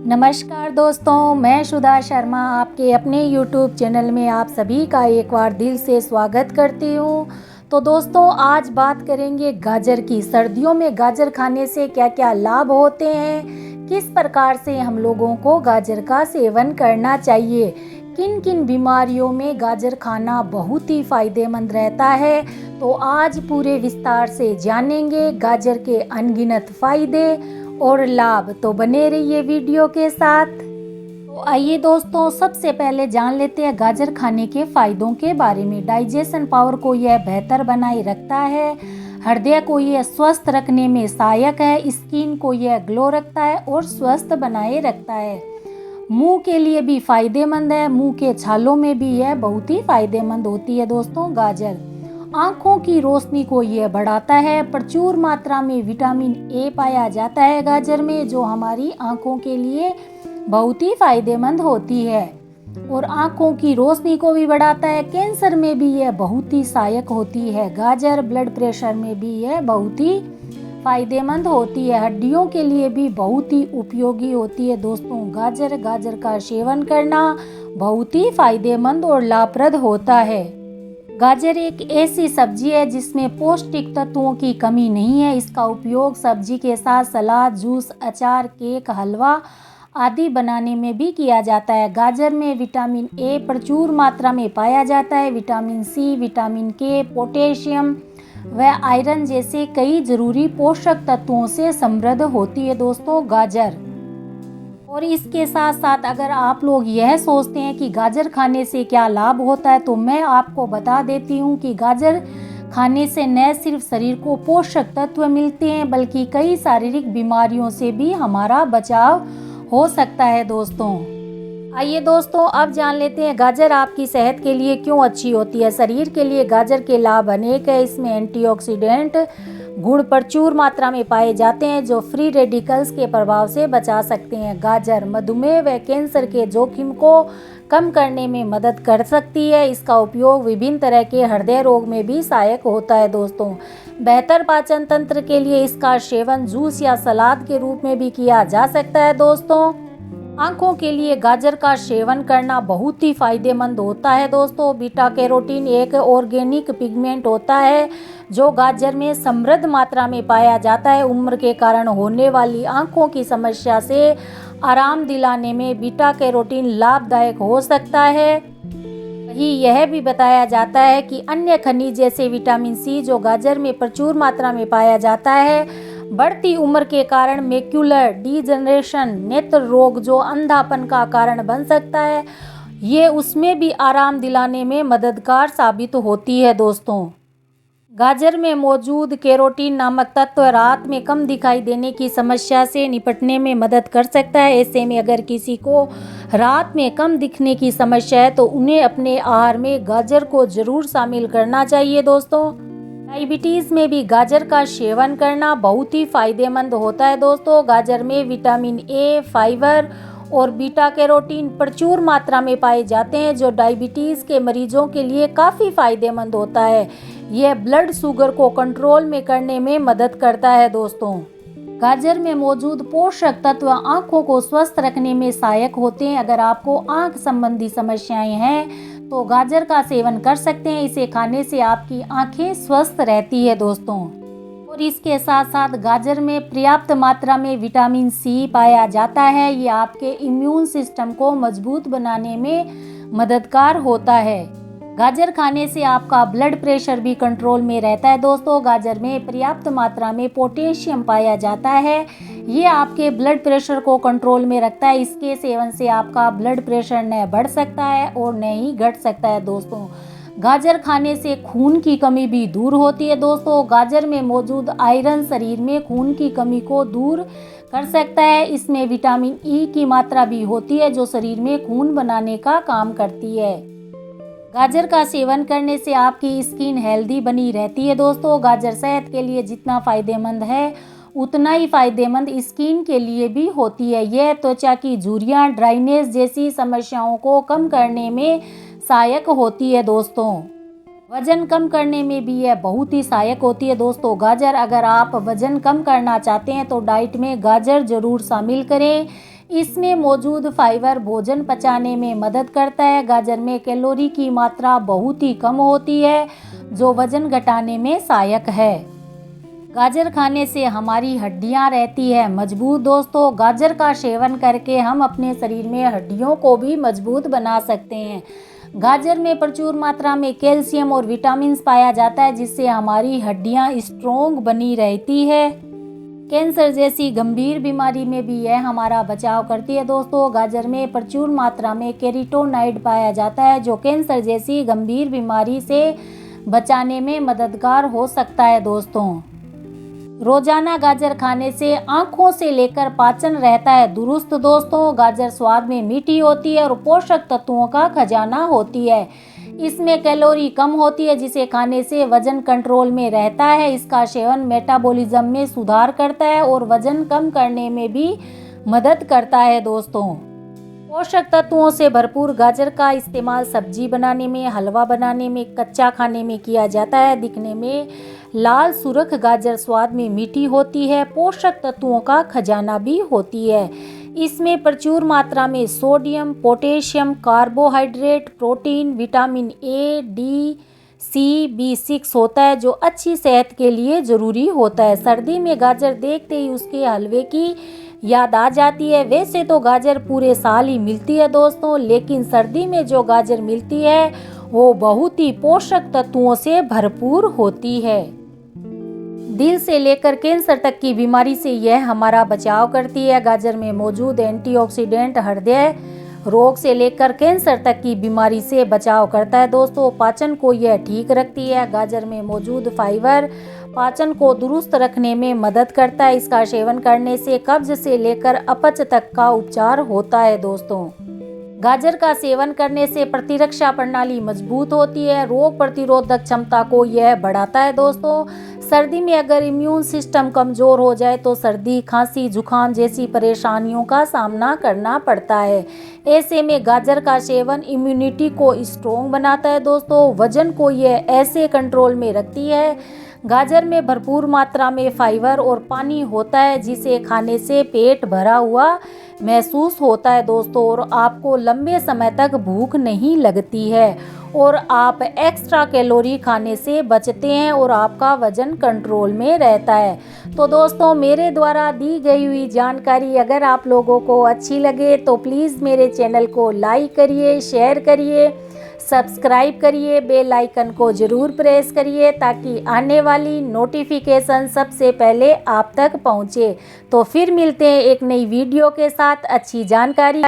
नमस्कार दोस्तों, मैं सुधा शर्मा आपके अपने YouTube चैनल में आप सभी का एक बार दिल से स्वागत करती हूँ। तो दोस्तों, आज बात करेंगे गाजर की। सर्दियों में गाजर खाने से क्या क्या लाभ होते हैं, किस प्रकार से हम लोगों को गाजर का सेवन करना चाहिए, किन किन बीमारियों में गाजर खाना बहुत ही फायदेमंद रहता है। तो आज पूरे विस्तार से जानेंगे गाजर के अनगिनत फायदे और लाभ। तो बने रहिए वीडियो के साथ। तो आइए दोस्तों, सबसे पहले जान लेते हैं गाजर खाने के फायदों के बारे में। डाइजेशन पावर को यह बेहतर बनाए रखता है, हृदय को यह स्वस्थ रखने में सहायक है, स्किन को यह ग्लो रखता है और स्वस्थ बनाए रखता है। मुंह के लिए भी फायदेमंद है, मुंह के छालों में भी यह बहुत ही फायदेमंद होती है दोस्तों गाजर। आँखों की रोशनी को यह बढ़ाता है। प्रचुर मात्रा में विटामिन ए पाया जाता है गाजर में, जो हमारी आँखों के लिए बहुत ही फायदेमंद होती है और आँखों की रोशनी को भी बढ़ाता है। कैंसर में भी यह बहुत ही सहायक होती है गाजर। ब्लड प्रेशर में भी यह बहुत ही फायदेमंद होती है। हड्डियों के लिए भी बहुत ही उपयोगी होती है दोस्तों गाजर। गाजर का सेवन करना बहुत ही फायदेमंद और लाभप्रद होता है। गाजर एक ऐसी सब्जी है जिसमें पौष्टिक तत्वों की कमी नहीं है। इसका उपयोग सब्जी के साथ सलाद, जूस, अचार, केक, हलवा आदि बनाने में भी किया जाता है। गाजर में विटामिन ए प्रचुर मात्रा में पाया जाता है। विटामिन सी, विटामिन के, पोटेशियम व आयरन जैसे कई जरूरी पोषक तत्वों से समृद्ध होती है दोस्तों गाजर। और इसके साथ साथ अगर आप लोग यह सोचते हैं कि गाजर खाने से क्या लाभ होता है, तो मैं आपको बता देती हूँ कि गाजर खाने से न सिर्फ शरीर को पोषक तत्व मिलते हैं, बल्कि कई शारीरिक बीमारियों से भी हमारा बचाव हो सकता है दोस्तों। आइए दोस्तों, अब जान लेते हैं गाजर आपकी सेहत के लिए क्यों अच्छी होती है। शरीर के लिए गाजर के लाभ अनेक है। इसमें एंटीऑक्सीडेंट गुण प्रचुर मात्रा में पाए जाते हैं, जो फ्री रेडिकल्स के प्रभाव से बचा सकते हैं। गाजर मधुमेह व कैंसर के जोखिम को कम करने में मदद कर सकती है। इसका उपयोग विभिन्न तरह के हृदय रोग में भी सहायक होता है दोस्तों। बेहतर पाचन तंत्र के लिए इसका सेवन जूस या सलाद के रूप में भी किया जा सकता है दोस्तों। आँखों के लिए गाजर का सेवन करना बहुत ही फायदेमंद होता है दोस्तों। बीटा कैरोटीन एक ऑर्गेनिक पिगमेंट होता है जो गाजर में समृद्ध मात्रा में पाया जाता है। उम्र के कारण होने वाली आँखों की समस्या से आराम दिलाने में बीटा कैरोटीन लाभदायक हो सकता है। वहीं यह भी बताया जाता है कि अन्य खनिज जैसे विटामिन सी, जो गाजर में प्रचुर मात्रा में पाया जाता है, बढ़ती उम्र के कारण मैक्यूलर डीजनरेशन, नेत्र रोग जो अंधापन का कारण बन सकता है, ये उसमें भी आराम दिलाने में मददगार साबित होती है दोस्तों। गाजर में मौजूद कैरोटीन नामक तत्व रात में कम दिखाई देने की समस्या से निपटने में मदद कर सकता है। ऐसे में अगर किसी को रात में कम दिखने की समस्या है, तो उन्हें अपने आहार में गाजर को जरूर शामिल करना चाहिए दोस्तों। डायबिटीज़ में भी गाजर का सेवन करना बहुत ही फायदेमंद होता है दोस्तों। गाजर में विटामिन ए, फाइबर और बीटा कैरोटीन प्रचुर मात्रा में पाए जाते हैं, जो डायबिटीज़ के मरीजों के लिए काफ़ी फायदेमंद होता है। यह ब्लड शुगर को कंट्रोल में करने में मदद करता है दोस्तों। गाजर में मौजूद पोषक तत्व आँखों को स्वस्थ रखने में सहायक होते हैं। अगर आपको आँख संबंधी समस्याएं हैं तो गाजर का सेवन कर सकते हैं। इसे खाने से आपकी आंखें स्वस्थ रहती है दोस्तों। और इसके साथ साथ गाजर में पर्याप्त मात्रा में विटामिन सी पाया जाता है। ये आपके इम्यून सिस्टम को मजबूत बनाने में मददगार होता है। गाजर खाने से आपका ब्लड प्रेशर भी कंट्रोल में रहता है दोस्तों। गाजर में पर्याप्त मात्रा में पोटेशियम पाया जाता है। ये आपके ब्लड प्रेशर को कंट्रोल में रखता है। इसके सेवन से आपका ब्लड प्रेशर न बढ़ सकता है और न ही घट सकता है दोस्तों। गाजर खाने से खून की कमी भी दूर होती है दोस्तों। गाजर में मौजूद आयरन शरीर में खून की कमी को दूर कर सकता है। इसमें विटामिन ई की मात्रा भी होती है, जो शरीर में खून बनाने का काम करती है। गाजर का सेवन करने से आपकी स्किन हेल्दी बनी रहती है दोस्तों। गाजर सेहत के लिए जितना फायदेमंद है, उतना ही फायदेमंद स्किन के लिए भी होती है। यह त्वचा की झुर्रियाँ, ड्राइनेस जैसी समस्याओं को कम करने में सहायक होती है दोस्तों। वजन कम करने में भी यह बहुत ही सहायक होती है दोस्तों गाजर। अगर आप वजन कम करना चाहते हैं तो डाइट में गाजर जरूर शामिल करें। इसमें मौजूद फाइबर भोजन पचाने में मदद करता है। गाजर में कैलोरी की मात्रा बहुत ही कम होती है, जो वजन घटाने में सहायक है। गाजर खाने से हमारी हड्डियां रहती है मजबूत। दोस्तों, गाजर का सेवन करके हम अपने शरीर में हड्डियों को भी मजबूत बना सकते हैं। गाजर में प्रचुर मात्रा में कैल्शियम और विटामिन पाया जाता है, जिससे हमारी हड्डियां स्ट्रोंग बनी रहती है। कैंसर जैसी गंभीर बीमारी में भी यह हमारा बचाव करती है। दोस्तों, गाजर में प्रचुर मात्रा में कैरोटीनॉइड पाया जाता है, जो कैंसर जैसी गंभीर बीमारी से बचाने में मददगार हो सकता है। दोस्तों, रोजाना गाजर खाने से आँखों से लेकर पाचन रहता है दुरुस्त। दोस्तों, गाजर स्वाद में मीठी होती है और पोषक तत्वों का खजाना होती है। इसमें कैलोरी कम होती है, जिसे खाने से वजन कंट्रोल में रहता है। इसका सेवन मेटाबॉलिज्म में सुधार करता है और वजन कम करने में भी मदद करता है। दोस्तों, पोषक तत्वों से भरपूर गाजर का इस्तेमाल सब्जी बनाने में, हलवा बनाने में, कच्चा खाने में किया जाता है। दिखने में लाल सुर्ख गाजर स्वाद में मीठी होती है, पोषक तत्वों का खजाना भी होती है। इसमें प्रचुर मात्रा में sodium, potassium, carbohydrate, protein, vitamin A, D, C, B6 होता है, जो अच्छी सेहत के लिए ज़रूरी होता है। सर्दी में गाजर देखते ही उसके हलवे की याद आ जाती है। वैसे तो गाजर पूरे साल ही मिलती है दोस्तों, लेकिन सर्दी में जो गाजर मिलती है वो बहुत ही पोषक तत्वों से भरपूर होती है। दिल से लेकर कैंसर तक की बीमारी से यह हमारा बचाव करती है। गाजर में मौजूद एंटीऑक्सीडेंट हृदय रोग से लेकर कैंसर तक की बीमारी से बचाव करता है। दोस्तों, पाचन को यह ठीक रखती है। गाजर में मौजूद फाइबर पाचन को दुरुस्त रखने में मदद करता है। इसका सेवन करने से कब्ज से लेकर अपच तक का उपचार होता है। दोस्तों, गाजर का सेवन करने से प्रतिरक्षा प्रणाली मजबूत होती है, रोग प्रतिरोधक क्षमता को यह बढ़ाता है। दोस्तों, सर्दी में अगर इम्यून सिस्टम कमज़ोर हो जाए तो सर्दी, खांसी, जुकाम जैसी परेशानियों का सामना करना पड़ता है। ऐसे में गाजर का सेवन इम्यूनिटी को स्ट्रोंग बनाता है। दोस्तों, वजन को यह ऐसे कंट्रोल में रखती है। गाजर में भरपूर मात्रा में फाइबर और पानी होता है, जिसे खाने से पेट भरा हुआ महसूस होता है। दोस्तों, और आपको लंबे समय तक भूख नहीं लगती है और आप एक्स्ट्रा कैलोरी खाने से बचते हैं और आपका वजन कंट्रोल में रहता है। तो दोस्तों, मेरे द्वारा दी गई हुई जानकारी अगर आप लोगों को अच्छी लगे तो प्लीज़ मेरे चैनल को लाइक करिए, शेयर करिए, सब्सक्राइब करिए, बेल आइकन को ज़रूर प्रेस करिए ताकि आने वाली नोटिफिकेशन सबसे पहले आप तक पहुंचे। तो फिर मिलते हैं एक नई वीडियो के साथ अच्छी जानकारी।